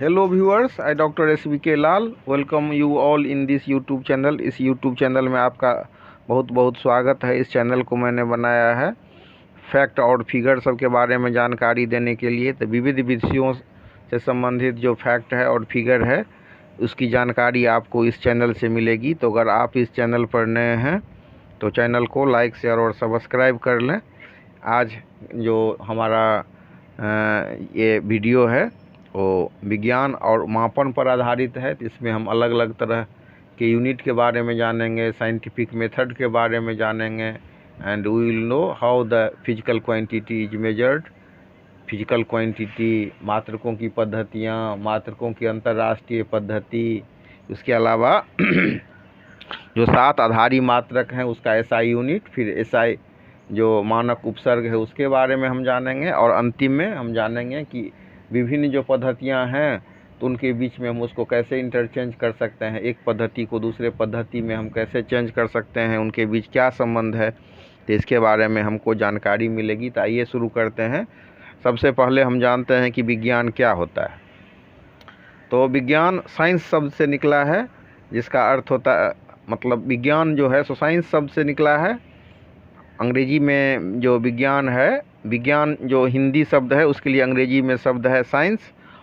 Hello viewers, I Dr. SVK Lal welcome you all in this YouTube channel। इस YouTube channel में आपका बहुत बहुत स्वागत है। इस चैनल को मैंने बनाया है फैक्ट और फिगर सब के बारे में जानकारी देने के लिए। तो विविध विषयों से संबंधित जो फैक्ट है और फिगर है उसकी जानकारी आपको इस चैनल से मिलेगी। तो अगर आप इस चैनल पर नए हैं तो चैनल को लाइक शेयर और सब्सक्राइब कर लें। आज जो हमारा ये वीडियो है वो विज्ञान और मापन पर आधारित है। तो इसमें हम अलग अलग तरह के यूनिट के बारे में जानेंगे, साइंटिफिक मेथड के बारे में जानेंगे and we will know how the physical quantity is measured. Physical quantity, मात्रकों की पद्धतियाँ, मात्रकों की अंतर्राष्ट्रीय पद्धति, उसके अलावा जो 7 आधारी मात्रक हैं उसका एसआई यूनिट, फिर एसआई जो मानक उपसर्ग है उसके बारे में हम जानेंगे और अंतिम में हम जानेंगे कि विभिन्न जो पद्धतियां हैं तो उनके बीच में हम उसको कैसे इंटरचेंज कर सकते हैं, एक पद्धति को दूसरे पद्धति में हम कैसे चेंज कर सकते हैं, उनके बीच क्या संबंध है, तो इसके बारे में हमको जानकारी मिलेगी। तो आइए शुरू करते हैं। सबसे पहले हम जानते हैं कि विज्ञान क्या होता है। तो विज्ञान साइंस शब्द से निकला है, जिसका अर्थ होता है, मतलब विज्ञान जो है सो साइंस शब्द से निकला है। अंग्रेजी में जो विज्ञान है, विज्ञान जो हिंदी शब्द है उसके लिए अंग्रेजी में शब्द है साइंस,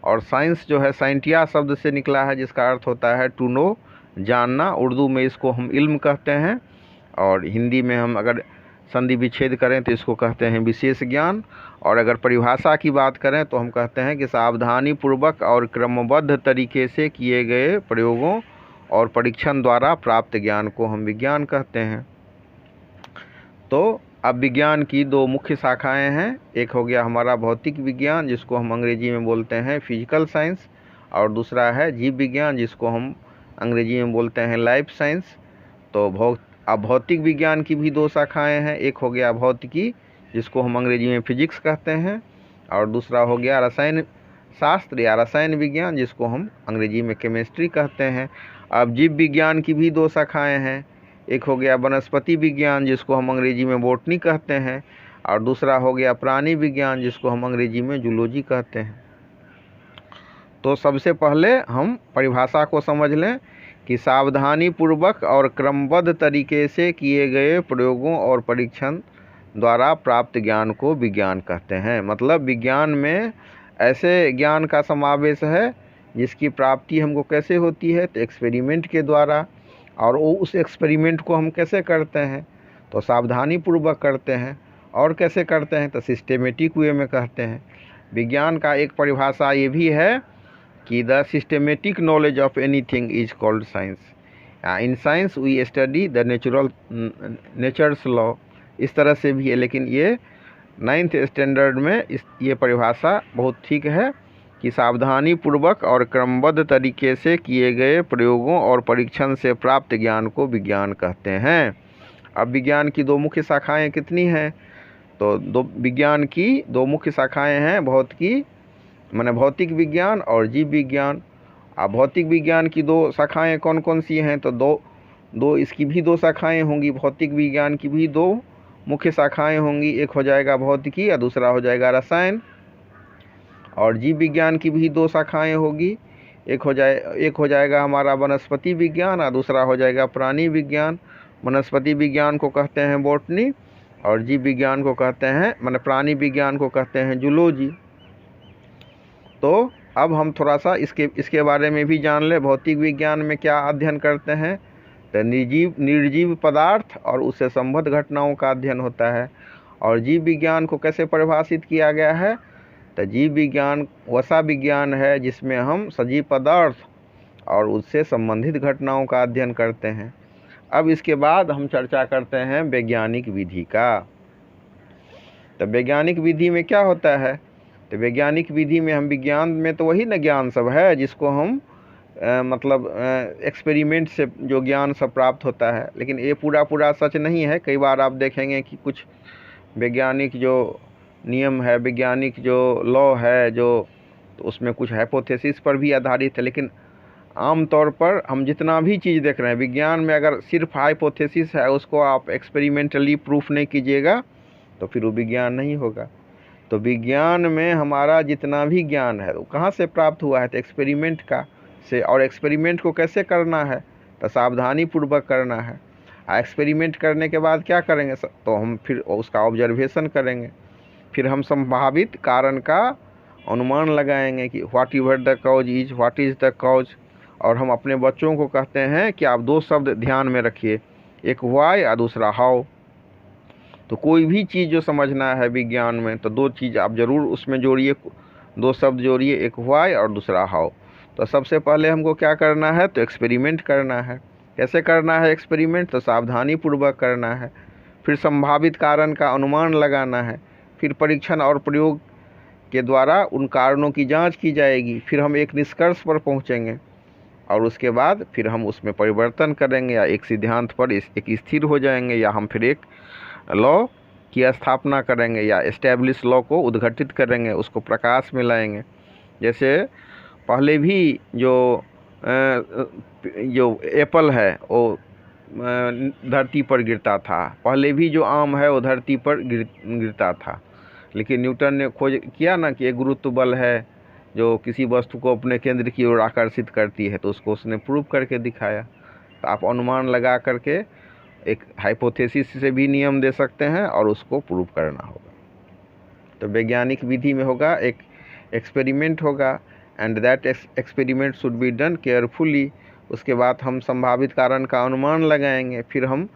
और साइंस जो है साइंटिया शब्द से निकला है, जिसका अर्थ होता है टू नो, जानना। उर्दू में इसको हम इल्म कहते हैं और हिंदी में हम अगर संधि विच्छेद करें तो इसको कहते हैं विशेष ज्ञान। और अगर परिभाषा की बात करें तो हम कहते हैं कि सावधानी पूर्वक और क्रमबद्ध तरीके से किए गए प्रयोगों और परीक्षण द्वारा प्राप्त ज्ञान को हम विज्ञान कहते हैं। तो अब विज्ञान की 2 मुख्य शाखाएं हैं। एक हो गया हमारा भौतिक विज्ञान, जिसको हम अंग्रेजी में बोलते हैं फिजिकल साइंस, और दूसरा है जीव विज्ञान, जिसको हम अंग्रेजी में बोलते हैं लाइफ साइंस। तो भौतिक विज्ञान की भी 2 शाखाएं हैं। एक हो गया भौतिकी, जिसको हम अंग्रेजी में फिजिक्स कहते हैं, और दूसरा हो गया रसायन शास्त्र या रसायन विज्ञान, जिसको हम अंग्रेजी में केमिस्ट्री कहते हैं। अब जीव विज्ञान की भी 2 शाखाएँ हैं। एक हो गया वनस्पति विज्ञान, जिसको हम अंग्रेजी में बॉटनी कहते हैं, और दूसरा हो गया प्राणी विज्ञान, जिसको हम अंग्रेजी में जूलॉजी कहते हैं। तो सबसे पहले हम परिभाषा को समझ लें कि सावधानी पूर्वक और क्रमबद्ध तरीके से किए गए प्रयोगों और परीक्षण द्वारा प्राप्त ज्ञान को विज्ञान कहते हैं। मतलब विज्ञान में ऐसे ज्ञान का समावेश है जिसकी प्राप्ति हमको कैसे होती है, तो एक्सपेरिमेंट के द्वारा। और वो उस एक्सपेरिमेंट को हम कैसे करते हैं, तो सावधानी पूर्वक करते हैं। और कैसे करते हैं, तो सिस्टेमेटिक वे में करते हैं। विज्ञान का एक परिभाषा ये भी है कि the systematic knowledge of anything is called science. In science we study the nature's law. इस तरह से भी है, लेकिन ये 9th स्टैंडर्ड में ये परिभाषा बहुत ठीक है कि सावधानी पूर्वक और क्रमबद्ध तरीके से किए गए प्रयोगों और परीक्षण से प्राप्त ज्ञान को विज्ञान कहते हैं। अब विज्ञान की 2 मुख्य शाखाएं कितनी हैं, तो विज्ञान की 2 मुख्य शाखाएं हैं, भौतिक विज्ञान और जीव विज्ञान। अब भौतिक विज्ञान की 2 शाखाएं कौन कौन सी हैं, तो दो इसकी भी 2 शाखाएं होंगी। भौतिक विज्ञान की भी 2 मुख्य शाखाएं होंगी, एक हो जाएगा भौतिकी और दूसरा हो जाएगा रसायन। और जीव विज्ञान की भी 2 शाखाएं होगी, एक हो जाएगा हमारा वनस्पति विज्ञान और दूसरा हो जाएगा प्राणी विज्ञान। वनस्पति विज्ञान को कहते हैं बॉटनी और जीव विज्ञान को कहते हैं, प्राणी विज्ञान को कहते हैं जूलॉजी। तो अब हम थोड़ा सा इसके बारे में भी जान ले। भौतिक विज्ञान में क्या अध्ययन करते हैं, तो निर्जीव पदार्थ और उससे संबद्ध घटनाओं का अध्ययन होता है। और जीव विज्ञान को कैसे परिभाषित किया गया है, तो जीव विज्ञान वैसा विज्ञान है जिसमें हम सजीव पदार्थ और उससे संबंधित घटनाओं का अध्ययन करते हैं। अब इसके बाद हम चर्चा करते हैं वैज्ञानिक विधि का। तो वैज्ञानिक विधि में क्या होता है, तो वैज्ञानिक विधि में हम विज्ञान में तो वही न ज्ञान सब है जिसको हम एक्सपेरिमेंट से जो ज्ञान सब प्राप्त होता है, लेकिन ये पूरा सच नहीं है। कई बार आप देखेंगे कि कुछ वैज्ञानिक जो नियम है, वैज्ञानिक जो लॉ है, तो उसमें कुछ हाइपोथेसिस पर भी आधारित है, लेकिन आम तौर पर हम जितना भी चीज़ देख रहे हैं विज्ञान में, अगर सिर्फ हाइपोथेसिस है, उसको आप एक्सपेरिमेंटली प्रूफ नहीं कीजिएगा तो फिर वो विज्ञान नहीं होगा। तो विज्ञान में हमारा जितना भी ज्ञान है वो कहाँ से प्राप्त हुआ है? तो एक्सपेरिमेंट का से। और एक्सपेरिमेंट को कैसे करना है? तो सावधानी पूर्वक करना है। एक्सपेरिमेंट करने के बाद क्या करेंगे? तो हम फिर उसका ऑब्जर्वेशन करेंगे, फिर हम संभावित कारण का अनुमान लगाएंगे कि what ever the cause is, what is the cause. और हम अपने बच्चों को कहते हैं कि आप दो शब्द ध्यान में रखिए, एक व्हाई और दूसरा हाउ। तो कोई भी चीज़ जो समझना है विज्ञान में तो दो चीज़ आप ज़रूर उसमें जोड़िए, दो शब्द जोड़िए, एक व्हाई और दूसरा हाउ। तो सबसे पहले हमको क्या करना है? तो एक्सपेरिमेंट करना है। कैसे करना है एक्सपेरिमेंट? तो सावधानी पूर्वक करना है। फिर संभावित कारण का अनुमान लगाना है, फिर परीक्षण और प्रयोग के द्वारा उन कारणों की जांच की जाएगी, फिर हम एक निष्कर्ष पर पहुंचेंगे और उसके बाद फिर हम उसमें परिवर्तन करेंगे या एक सिद्धांत पर एक स्थिर हो जाएंगे, या हम फिर एक लॉ की स्थापना करेंगे या एस्टैब्लिश लॉ को उद्घटित करेंगे, उसको प्रकाश में लाएंगे। जैसे पहले भी जो एप्पल है वो धरती पर गिरता था, पहले भी जो आम है वो धरती पर गिरता था, लेकिन न्यूटन ने खोज किया ना कि एक गुरुत्व बल है जो किसी वस्तु को अपने केंद्र की ओर आकर्षित करती है, तो उसको उसने प्रूव करके दिखाया। तो आप अनुमान लगा करके एक हाइपोथेसिस से भी नियम दे सकते हैं और उसको प्रूव करना होगा। तो वैज्ञानिक विधि में होगा एक एक्सपेरिमेंट होगा, and that experiment should be done carefully. उसके बाद हम संभावित कारण का अनुमान लगाएंगे, फिर हम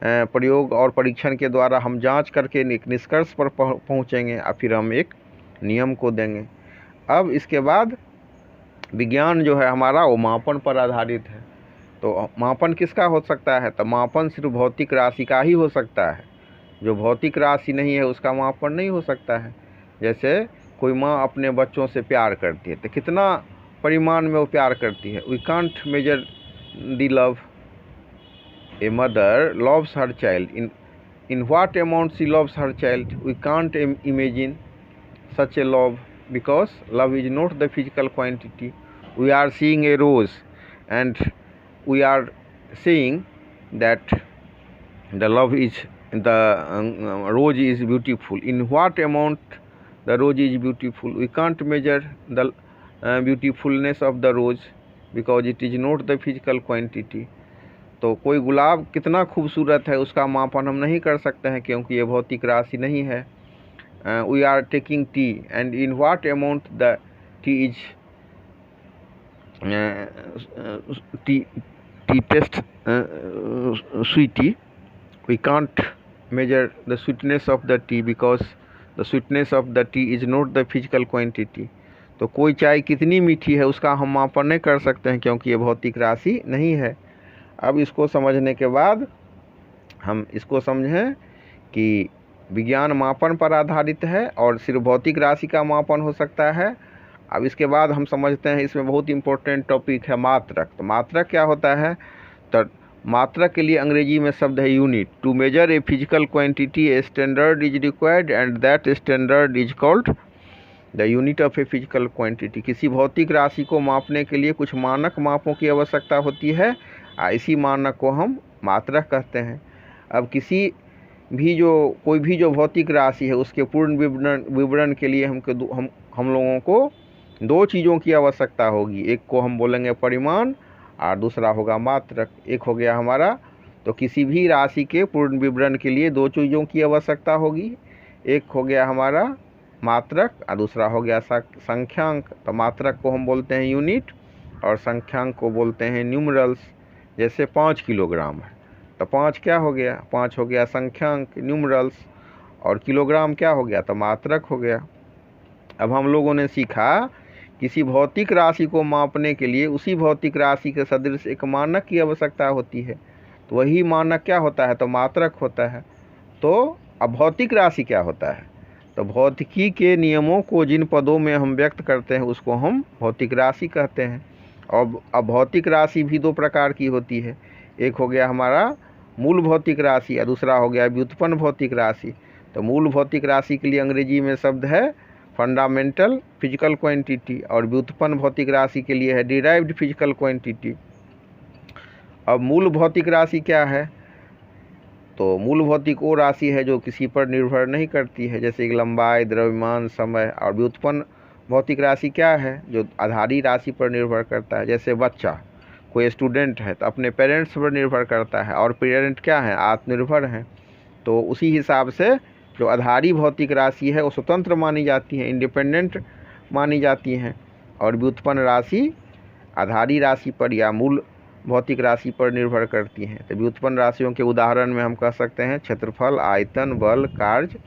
प्रयोग और परीक्षण के द्वारा हम जांच करके एक निष्कर्ष पर पहुंचेंगे और फिर हम एक नियम को देंगे। अब इसके बाद विज्ञान जो है हमारा वो मापन पर आधारित है। तो मापन किसका हो सकता है? तो मापन सिर्फ भौतिक राशि का ही हो सकता है, जो भौतिक राशि नहीं है उसका मापन नहीं हो सकता है। जैसे कोई माँ अपने बच्चों से प्यार करती है तो कितना परिमाण में वो प्यार करती है? We can't measure the love. A mother loves her child. In what amount she loves her child, we can't imagine such a love, because love is not the physical quantity. We are seeing a rose and we are saying that the love is the rose is beautiful. In what amount the rose is beautiful? We can't measure the beautifulness of the rose because it is not the physical quantity. तो कोई गुलाब कितना खूबसूरत है उसका मापन हम नहीं कर सकते हैं क्योंकि ये भौतिक राशि नहीं है। We are taking tea and in what amount the tea is tea taste sweety, we can't measure the sweetness of the tea because the sweetness of the tea is not the physical quantity. तो कोई चाय कितनी मीठी है उसका हम मापन नहीं कर सकते हैं क्योंकि ये भौतिक राशि नहीं है। अब इसको समझने के बाद हम इसको समझें कि विज्ञान मापन पर आधारित है और सिर्फ भौतिक राशि का मापन हो सकता है। अब इसके बाद हम समझते हैं इसमें बहुत इंपॉर्टेंट टॉपिक है मात्रक। तो मात्रक क्या होता है? तो मात्रक के लिए अंग्रेजी में शब्द है unit. To measure a physical quantity a standard is required and that standard is called the unit of a physical quantity. किसी भौतिक राशि को मापने के लिए कुछ मानक मापों की आवश्यकता होती है, इसी मानक को हम मात्रक कहते हैं। अब किसी भी कोई भी भौतिक राशि है उसके पूर्ण विवरण के लिए हम लोगों को दो चीज़ों की आवश्यकता होगी। एक को हम बोलेंगे परिमाण और दूसरा होगा मात्रक। एक हो गया हमारा, तो किसी भी राशि के पूर्ण विवरण के लिए दो चीज़ों की आवश्यकता होगी। एक हो गया हमारा मात्रक और दूसरा हो गया संख्यांक। तो मात्रक को हम बोलते हैं यूनिट और संख्यांक को बोलते हैं न्यूमरल्स। जैसे 5 किलोग्राम है तो 5 क्या हो गया? 5 हो गया संख्यांक न्यूमरल्स, और किलोग्राम क्या हो गया? तो मात्रक हो गया। अब हम लोगों ने सीखा किसी भौतिक राशि को मापने के लिए उसी भौतिक राशि के सदृश एक मानक की आवश्यकता होती है, तो वही मानक क्या होता है? तो मात्रक होता है। तो अब भौतिक राशि क्या होता है? तो भौतिकी के नियमों को जिन पदों में हम व्यक्त करते हैं उसको हम भौतिक राशि कहते हैं। और अब भौतिक राशि भी दो प्रकार की होती है। एक हो गया हमारा मूल भौतिक राशि और दूसरा हो गया व्युत्पन्न भौतिक राशि। तो मूल भौतिक राशि के लिए अंग्रेजी में शब्द है फंडामेंटल फिजिकल क्वांटिटी और व्युत्पन्न भौतिक राशि के लिए है डिराइव्ड फिजिकल क्वांटिटी। अब मूल भौतिक राशि क्या है? तो मूल भौतिक वो राशि है जो किसी पर निर्भर नहीं करती है, जैसे कि लंबाई, द्रव्यमान, समय। और व्युत्पन्न भौतिक राशि क्या है, जो आधारी राशि पर निर्भर करता है। जैसे बच्चा, कोई स्टूडेंट है तो अपने पेरेंट्स पर निर्भर करता है, और पेरेंट क्या है, आत्मनिर्भर हैं। तो उसी हिसाब से जो आधारी भौतिक राशि है वो स्वतंत्र मानी जाती है, इंडिपेंडेंट मानी जाती हैं। और व्युत्पन्न राशि आधारी राशि पर या मूल भौतिक राशि पर निर्भर करती हैं। तो व्युत्पन्न राशियों के उदाहरण में हम कह सकते हैं क्षेत्रफल, आयतन, बल, कार्य।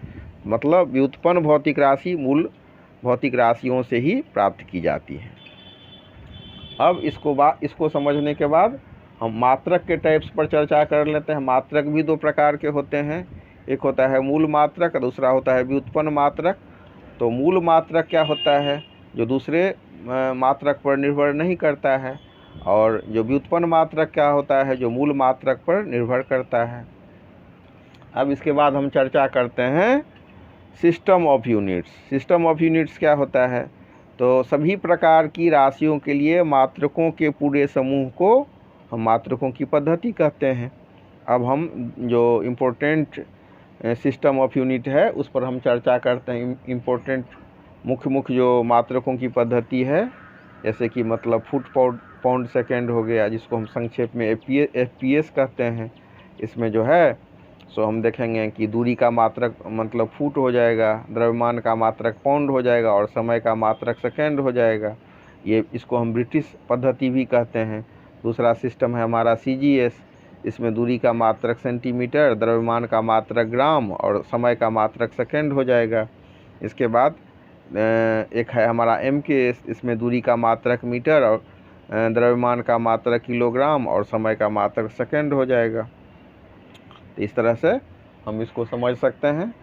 मतलब व्युत्पन्न भौतिक राशि मूल भौतिक राशियों से ही प्राप्त की जाती है। अब इसको समझने के बाद हम मात्रक के टाइप्स पर चर्चा कर लेते हैं। मात्रक भी दो प्रकार के होते हैं, एक होता है मूल मात्रक, दूसरा होता है व्युत्पन्न मात्रक। तो मूल मात्रक क्या होता है, जो दूसरे मात्रक पर निर्भर नहीं करता है, और जो व्युत्पन्न मात्रक क्या होता है, जो मूल मात्रक पर निर्भर करता है। अब इसके बाद हम चर्चा करते हैं system of units. System of units क्या होता है, तो सभी प्रकार की राशियों के लिए मात्रकों के पूरे समूह को हम मात्रकों की पद्धति कहते हैं। अब हम जो इम्पोर्टेंट सिस्टम ऑफ यूनिट है उस पर हम चर्चा करते हैं। इम्पोर्टेंट मुख्य जो मात्रकों की पद्धति है, जैसे कि मतलब फुट पाउंड सेकेंड हो गया, जिसको हम संक्षेप में FPS कहते हैं। इसमें जो है सो हम देखेंगे कि दूरी का मात्रक मतलब फुट हो जाएगा, द्रव्यमान का मात्रक पाउंड हो जाएगा, और समय का मात्रक सेकेंड हो जाएगा। इसको हम ब्रिटिश पद्धति भी कहते हैं। दूसरा सिस्टम है हमारा CGS। इसमें दूरी का मात्रक सेंटीमीटर, द्रव्यमान का मात्रक ग्राम, और समय का मात्रक सेकेंड हो जाएगा। इसके बाद एक है हमारा MKS। इसमें दूरी का मात्रक मीटर, और द्रव्यमान का मात्रक किलोग्राम, और समय का मात्रक सेकेंड हो जाएगा। तो इस तरह से हम इसको समझ सकते हैं।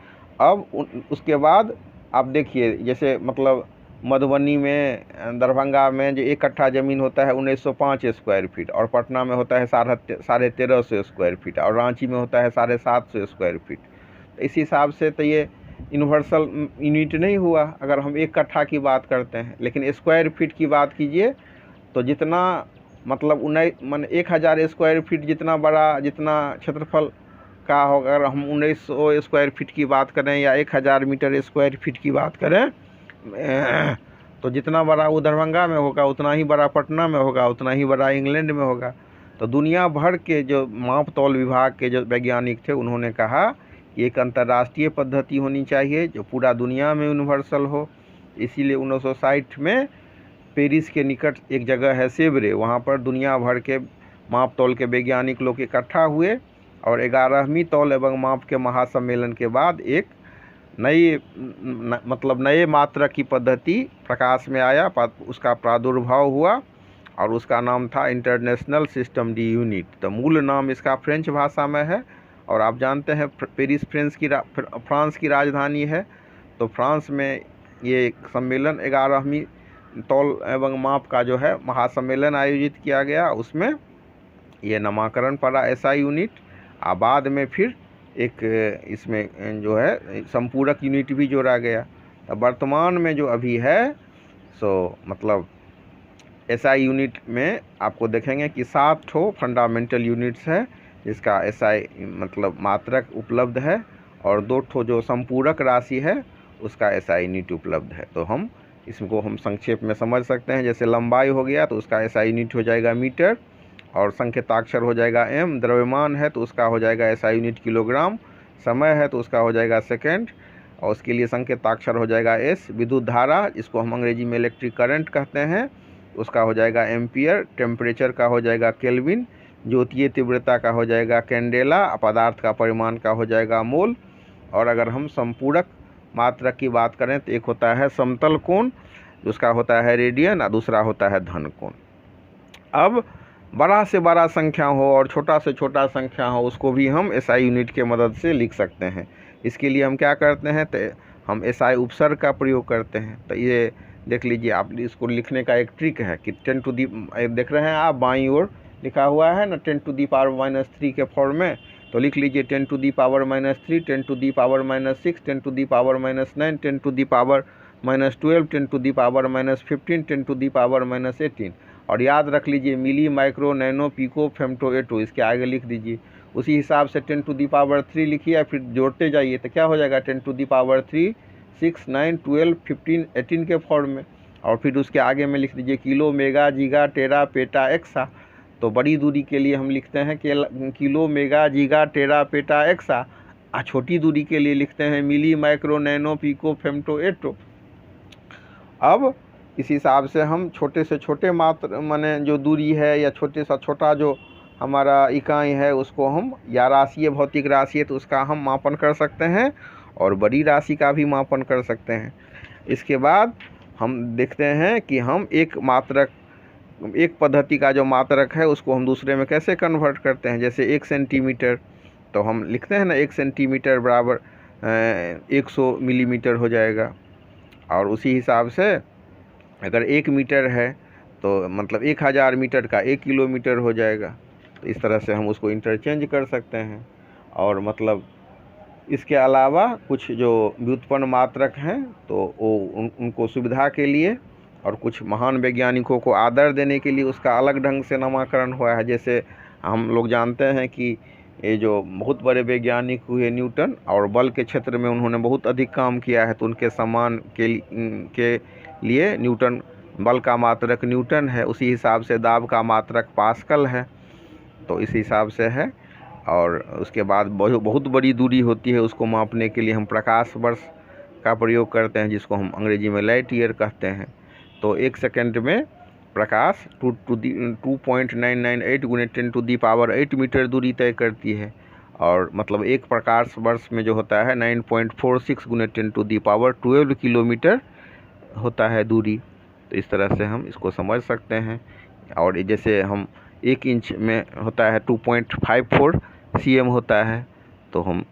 अब उसके बाद आप देखिए, जैसे मतलब मधुबनी में, दरभंगा में जो 1 कट्ठा ज़मीन होता है 1905 स्क्वायर फीट, और पटना में होता है 1350 स्क्वायर फीट, और रांची में होता है 750 स्क्वायर फीट। तो इस हिसाब से तो ये यूनिवर्सल यूनिट नहीं हुआ अगर हम 1 कट्ठा की बात करते हैं। लेकिन स्क्वायर फीट की बात कीजिए तो जितना मतलब 1000 स्क्वायर फीट जितना बड़ा, जितना क्षेत्रफल का हो, अगर हम 1900 स्क्वायर फीट की बात करें या 1000 मीटर स्क्वायर फीट की बात करें, तो जितना बड़ा वो दरभंगा में होगा उतना ही बड़ा पटना में होगा, उतना ही बड़ा इंग्लैंड में होगा। तो दुनिया भर के जो माप तौल विभाग के जो वैज्ञानिक थे उन्होंने कहा कि एक अंतर्राष्ट्रीय पद्धति होनी चाहिए जो पूरा दुनिया में यूनिवर्सल हो। इसीलिए 1960 में पेरिस के निकट एक जगह है सेवरे, वहाँ पर दुनिया भर के माप तौल के वैज्ञानिक लोग इकट्ठा हुए, और 11वीं तौल एवं माप के महासम्मेलन के बाद एक नए मात्रक की पद्धति प्रकाश में आया, उसका प्रादुर्भाव हुआ, और उसका नाम था इंटरनेशनल सिस्टम डी यूनिट। तो मूल नाम इसका फ्रेंच भाषा में है, और आप जानते हैं पेरिस फ्रांस की राजधानी है। तो फ्रांस में ये सम्मेलन 11वीं तौल एवं माप का जो है महासम्मेलन आयोजित किया गया। उसमें ये नामकरण पड़ा SI यूनिट। बाद में फिर एक इसमें जो है संपूरक यूनिट भी जोड़ा गया। तो वर्तमान में जो अभी है सो मतलब SI यूनिट में आपको देखेंगे कि 7 ठो फंडामेंटल यूनिट्स है, जिसका SI मतलब मात्रक उपलब्ध है, और 2 ठो जो संपूरक राशि है उसका SI यूनिट उपलब्ध है। तो हम इसको हम संक्षेप में समझ सकते हैं। जैसे लंबाई हो गया तो उसका SI यूनिट हो जाएगा मीटर, और संकेताक्षर हो जाएगा M। द्रव्यमान है तो उसका हो जाएगा SI यूनिट किलोग्राम। समय है तो उसका हो जाएगा सेकेंड, और उसके लिए संकेताक्षर हो जाएगा S। विद्युत धारा, जिसको हम अंग्रेजी में इलेक्ट्रिक करंट कहते हैं, उसका हो जाएगा एम्पियर। टेम्परेचर का हो जाएगा केल्विन। ज्योतीय तीव्रता का हो जाएगा कैंडेला। पदार्थ का परिमाण का हो जाएगा मोल। और अगर हम संपूरक मात्रक की बात करें तो एक होता है समतल कोण, उसका होता है रेडियन, और दूसरा होता है धन कोण। अब बड़ा से बड़ा संख्या हो और छोटा से छोटा संख्या हो, उसको भी हम SI यूनिट के मदद से लिख सकते हैं। इसके लिए हम क्या करते हैं, तो हम SI उपसर्ग का प्रयोग करते हैं। तो ये देख लीजिए, आप इसको लिखने का एक ट्रिक है कि 10 टू दी, देख रहे हैं आप बाईं ओर लिखा हुआ है ना 10 टू दी पावर -3 के फॉर्म में। तो लिख लीजिए 10 to the power -3, 10 to the power -6, 10 to the power -9, 10 to the power -12, 10 to the power -15, 10 to the power -18। और याद रख लीजिए milli, micro, nano, pico, femto, atto, इसके आगे लिख दीजिए। उसी हिसाब से 10⁻³ लिखिए या फिर जोड़ते जाइए तो क्या हो जाएगा 10⁻³ 6, 9, 12, 15, 18 के फॉर्म में। और फिर उसके आगे में लिख दीजिए किलो, मेगा, जीगा, टेरा, पेटा, एक्सा। तो बड़ी दूरी के लिए हम लिखते हैं किलो, मेगा, जीगा, टेरा, पेटा, एक्सा। छोटी दूरी के लिए लिखते हैं मिली, माइक्रो, नैनो, पिको, फेम्टो, एटो। अब इस हिसाब से हम छोटे से छोटे मात्रा माने जो दूरी है या छोटे सा छोटा जो हमारा इकाई है उसको हम, या राशि है, भौतिक राशि है तो उसका हम मापन कर सकते हैं, और बड़ी राशि का भी मापन कर सकते हैं। इसके बाद हम देखते हैं कि हम एक पद्धति का जो मात्रक है उसको हम दूसरे में कैसे कन्वर्ट करते हैं। जैसे 1 सेंटीमीटर, तो हम लिखते हैं ना 1 सेंटीमीटर बराबर 100 मिलीमीटर हो जाएगा। और उसी हिसाब से अगर 1 मीटर है तो मतलब 1000 मीटर का 1 किलोमीटर हो जाएगा। तो इस तरह से हम उसको इंटरचेंज कर सकते हैं। और मतलब इसके अलावा कुछ जो व्युत्पन्न मात्रक हैं तो वो उनको सुविधा के लिए और कुछ महान वैज्ञानिकों को आदर देने के लिए उसका अलग ढंग से नामकरण हुआ है। जैसे हम लोग जानते हैं कि ये जो बहुत बड़े वैज्ञानिक हुए न्यूटन, और बल के क्षेत्र में उन्होंने बहुत अधिक काम किया है, तो उनके सम्मान के लिए न्यूटन, बल का मात्रक न्यूटन है। उसी हिसाब से दाब का मात्रक पास्कल है। तो इस हिसाब से है। और उसके बाद बहुत बड़ी दूरी होती है, उसको मापने के लिए हम प्रकाश वर्ष का प्रयोग करते हैं, जिसको हम अंग्रेजी में लाइट ईयर कहते हैं। तो 1 सेकंड में प्रकाश 2.998 × 10⁸ मीटर दूरी तय करती है। और मतलब एक प्रकाश वर्ष में जो होता है 9.46 × 10⁻12 किलोमीटर होता है दूरी। तो इस तरह से हम इसको समझ सकते हैं। और जैसे हम 1 इंच में होता है 2.54 cm होता है, तो हम